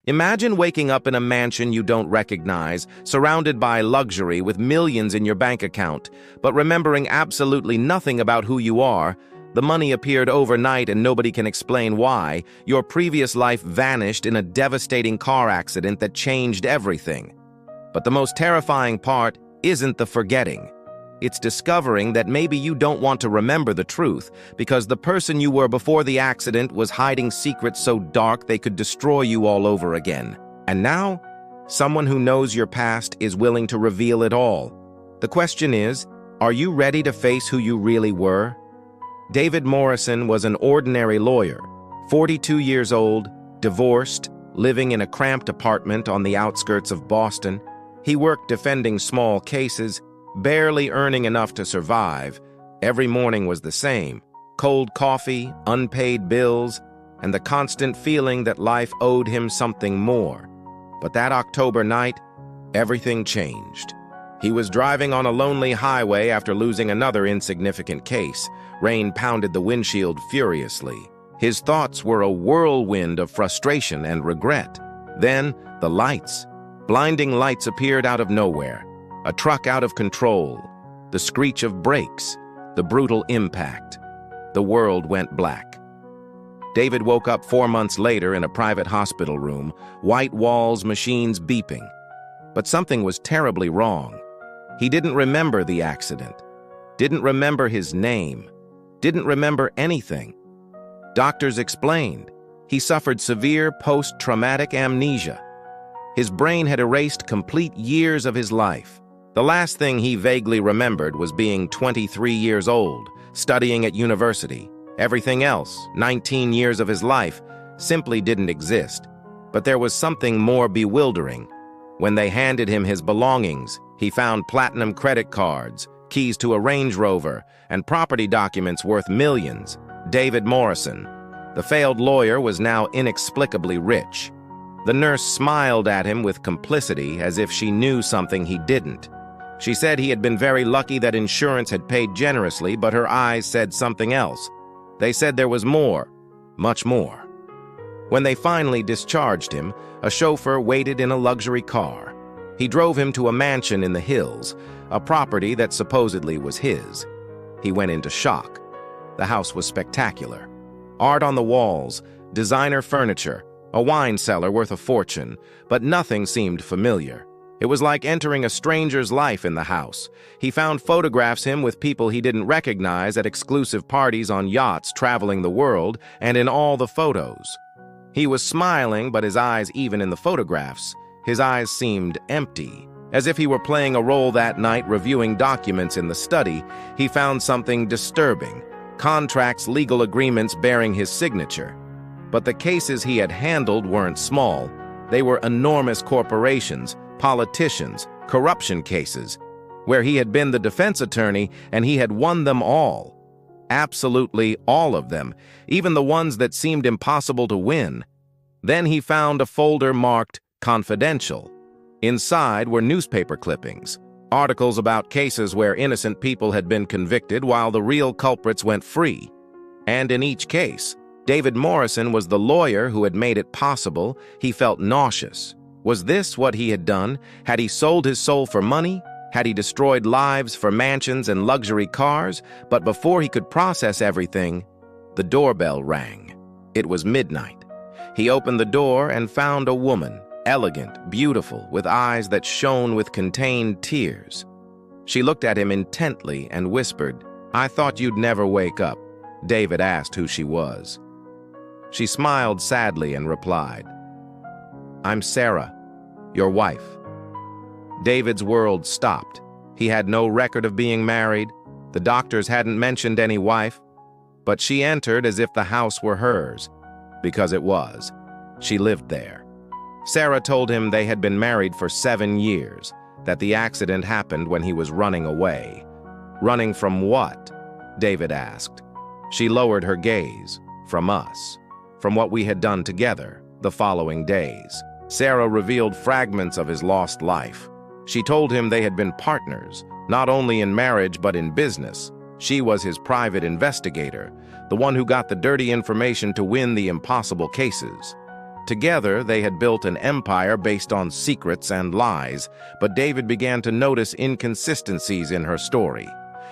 Imagine waking up in a mansion you don't recognize, surrounded by luxury with millions in your bank account, but remembering absolutely nothing about who you are. The money appeared overnight and nobody can explain why. Your previous life vanished in a devastating car accident that changed everything. But the most terrifying part isn't the forgetting. It's discovering that maybe you don't want to remember the truth because the person you were before the accident was hiding secrets so dark they could destroy you all over again. And now, someone who knows your past is willing to reveal it all. The question is, are you ready to face who you really were? David Morrison was an ordinary lawyer, 42 years old, divorced, living in a cramped apartment on the outskirts of Boston. He worked defending small cases, barely earning enough to survive. Every morning was the same: cold coffee, unpaid bills, and the constant feeling that life owed him something more. But that October night, everything changed. He was driving on a lonely highway after losing another insignificant case. Rain pounded the windshield furiously. His thoughts were a whirlwind of frustration and regret. Then, the lights. Blinding lights appeared out of nowhere. A truck out of control, the screech of brakes, the brutal impact. The world went black. David woke up 4 months later in a private hospital room, white walls, machines beeping. But something was terribly wrong. He didn't remember the accident, didn't remember his name, didn't remember anything. Doctors explained he suffered severe post-traumatic amnesia. His brain had erased complete years of his life. The last thing he vaguely remembered was being 23 years old, studying at university. Everything else, 19 years of his life, simply didn't exist. But there was something more bewildering. When they handed him his belongings, he found platinum credit cards, keys to a Range Rover, and property documents worth millions. David Morrison, the failed lawyer, was now inexplicably rich. The nurse smiled at him with complicity, as if she knew something he didn't. She said he had been very lucky that insurance had paid generously, but her eyes said something else. They said there was more, much more. When they finally discharged him, a chauffeur waited in a luxury car. He drove him to a mansion in the hills, a property that supposedly was his. He went into shock. The house was spectacular. Art on the walls, designer furniture, a wine cellar worth a fortune, but nothing seemed familiar. It was like entering a stranger's life in the house. He found photographs of him with people he didn't recognize at exclusive parties on yachts traveling the world, and in all the photos. He was smiling, but his eyes, even in the photographs, his eyes seemed empty. As if he were playing a role that night reviewing documents in the study, he found something disturbing: contracts, legal agreements bearing his signature. But the cases he had handled weren't small. They were enormous corporations, politicians, corruption cases, where he had been the defense attorney and he had won them all. Absolutely all of them, even the ones that seemed impossible to win. Then he found a folder marked "Confidential." Inside were newspaper clippings, articles about cases where innocent people had been convicted while the real culprits went free. And in each case, David Morrison was the lawyer who had made it possible. He felt nauseous. Was this what he had done? Had he sold his soul for money? Had he destroyed lives for mansions and luxury cars? But before he could process everything, the doorbell rang. It was midnight. He opened the door and found a woman, elegant, beautiful, with eyes that shone with contained tears. She looked at him intently and whispered, "I thought you'd never wake up." David asked who she was. She smiled sadly and replied, "I'm Sarah, your wife." David's world stopped. He had no record of being married. The doctors hadn't mentioned any wife. But she entered as if the house were hers, because it was. She lived there. Sarah told him they had been married for 7 years, that the accident happened when he was running away. Running from what? David asked. She lowered her gaze. From us. From what we had done together the following days. Sarah revealed fragments of his lost life. She told him they had been partners, not only in marriage but in business. She was his private investigator, the one who got the dirty information to win the impossible cases. Together, they had built an empire based on secrets and lies, but David began to notice inconsistencies in her story,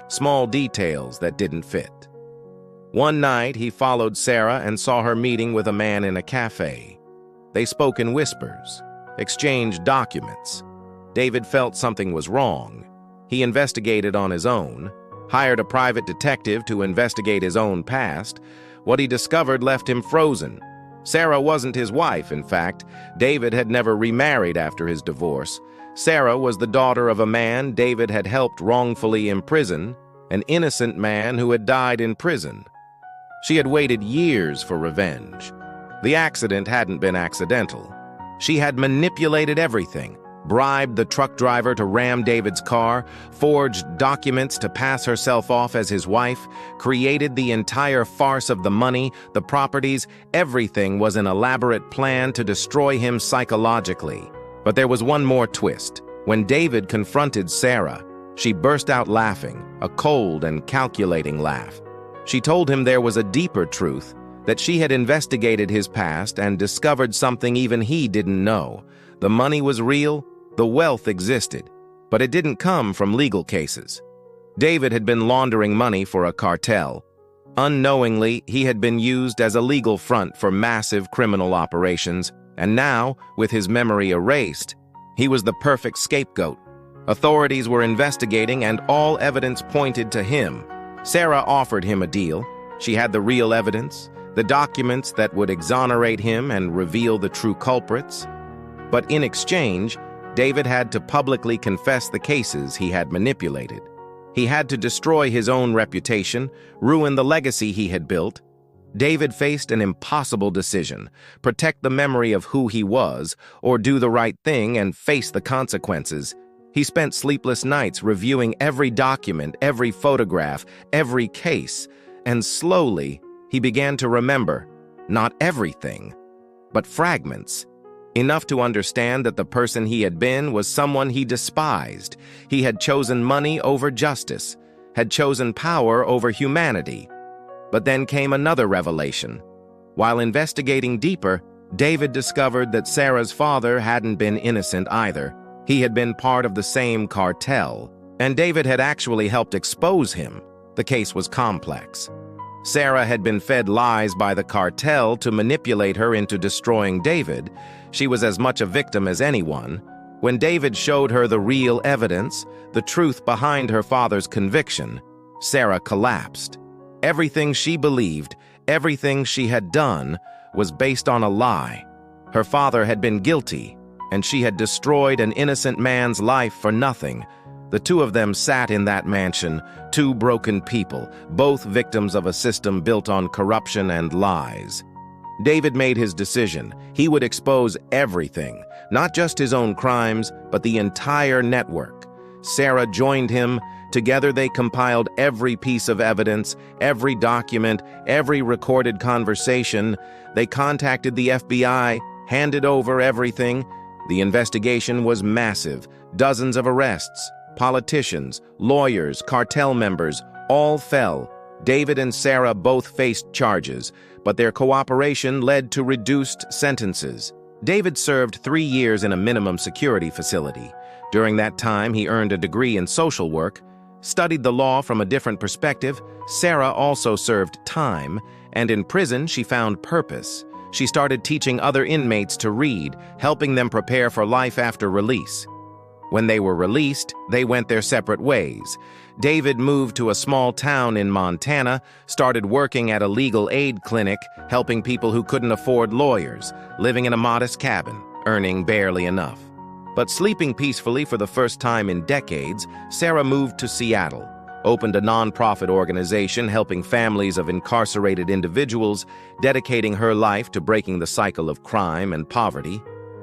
small details that didn't fit. One night, he followed Sarah and saw her meeting with a man in a cafe. They spoke in whispers, exchanged documents. David felt something was wrong. He investigated on his own, hired a private detective to investigate his own past. What he discovered left him frozen. Sarah wasn't his wife, in fact. David had never remarried after his divorce. Sarah was the daughter of a man David had helped wrongfully imprison, an innocent man who had died in prison. She had waited years for revenge. The accident hadn't been accidental. She had manipulated everything, bribed the truck driver to ram David's car, forged documents to pass herself off as his wife, created the entire farce of the money, the properties. Everything was an elaborate plan to destroy him psychologically. But there was one more twist. When David confronted Sarah, she burst out laughing, a cold and calculating laugh. She told him there was a deeper truth, that she had investigated his past and discovered something even he didn't know. The money was real, the wealth existed, but it didn't come from legal cases. David had been laundering money for a cartel. Unknowingly, he had been used as a legal front for massive criminal operations, and now, with his memory erased, he was the perfect scapegoat. Authorities were investigating and all evidence pointed to him. Sarah offered him a deal. She had the real evidence, the documents that would exonerate him and reveal the true culprits. But in exchange, David had to publicly confess the cases he had manipulated. He had to destroy his own reputation, ruin the legacy he had built. David faced an impossible decision: protect the memory of who he was, or do the right thing and face the consequences. He spent sleepless nights reviewing every document, every photograph, every case, and slowly he began to remember, not everything, but fragments. Enough to understand that the person he had been was someone he despised. He had chosen money over justice, had chosen power over humanity. But then came another revelation. While investigating deeper, David discovered that Sarah's father hadn't been innocent either. He had been part of the same cartel, and David had actually helped expose him. The case was complex. Sarah had been fed lies by the cartel to manipulate her into destroying David. She was as much a victim as anyone. When David showed her the real evidence, the truth behind her father's conviction, Sarah collapsed. Everything she believed, everything she had done, was based on a lie. Her father had been guilty, and she had destroyed an innocent man's life for nothing. The two of them sat in that mansion, two broken people, both victims of a system built on corruption and lies. David made his decision. He would expose everything, not just his own crimes, but the entire network. Sarah joined him. Together they compiled every piece of evidence, every document, every recorded conversation. They contacted the FBI, handed over everything. The investigation was massive. Dozens of arrests. Politicians, lawyers, cartel members, all fell. David and Sarah both faced charges, but their cooperation led to reduced sentences. David served 3 years in a minimum security facility. During that time, he earned a degree in social work, studied the law from a different perspective. Sarah also served time, and in prison she found purpose. She started teaching other inmates to read, helping them prepare for life after release. When they were released, they went their separate ways. David moved to a small town in Montana, started working at a legal aid clinic, helping people who couldn't afford lawyers, living in a modest cabin, earning barely enough. But sleeping peacefully for the first time in decades, Sarah moved to Seattle, opened a nonprofit organization helping families of incarcerated individuals, dedicating her life to breaking the cycle of crime and poverty.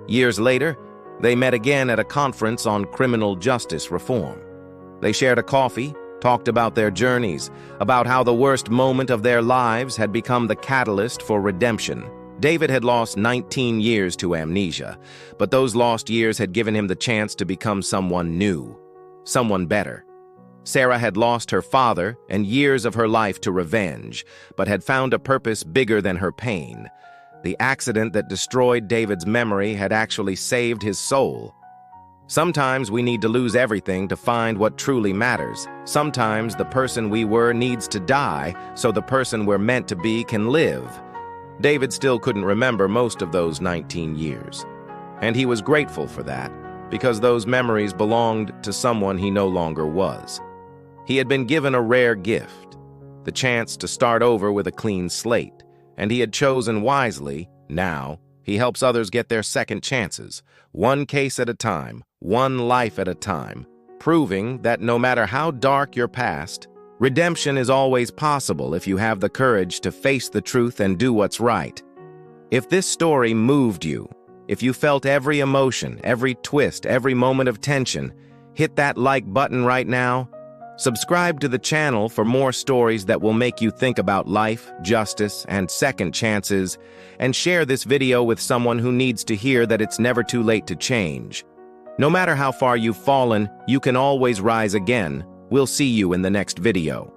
Years later, they met again at a conference on criminal justice reform. They shared a coffee, talked about their journeys, about how the worst moment of their lives had become the catalyst for redemption. David had lost 19 years to amnesia, but those lost years had given him the chance to become someone new, someone better. Sarah had lost her father and years of her life to revenge, but had found a purpose bigger than her pain. The accident that destroyed David's memory had actually saved his soul. Sometimes we need to lose everything to find what truly matters. Sometimes the person we were needs to die so the person we're meant to be can live. David still couldn't remember most of those 19 years. And he was grateful for that, because those memories belonged to someone he no longer was. He had been given a rare gift, the chance to start over with a clean slate, and he had chosen wisely. Now, he helps others get their second chances, one case at a time, one life at a time, proving that no matter how dark your past, redemption is always possible if you have the courage to face the truth and do what's right. If this story moved you, if you felt every emotion, every twist, every moment of tension, hit that like button right now. Subscribe to the channel for more stories that will make you think about life, justice, and second chances, and share this video with someone who needs to hear that it's never too late to change. No matter how far you've fallen, you can always rise again. We'll see you in the next video.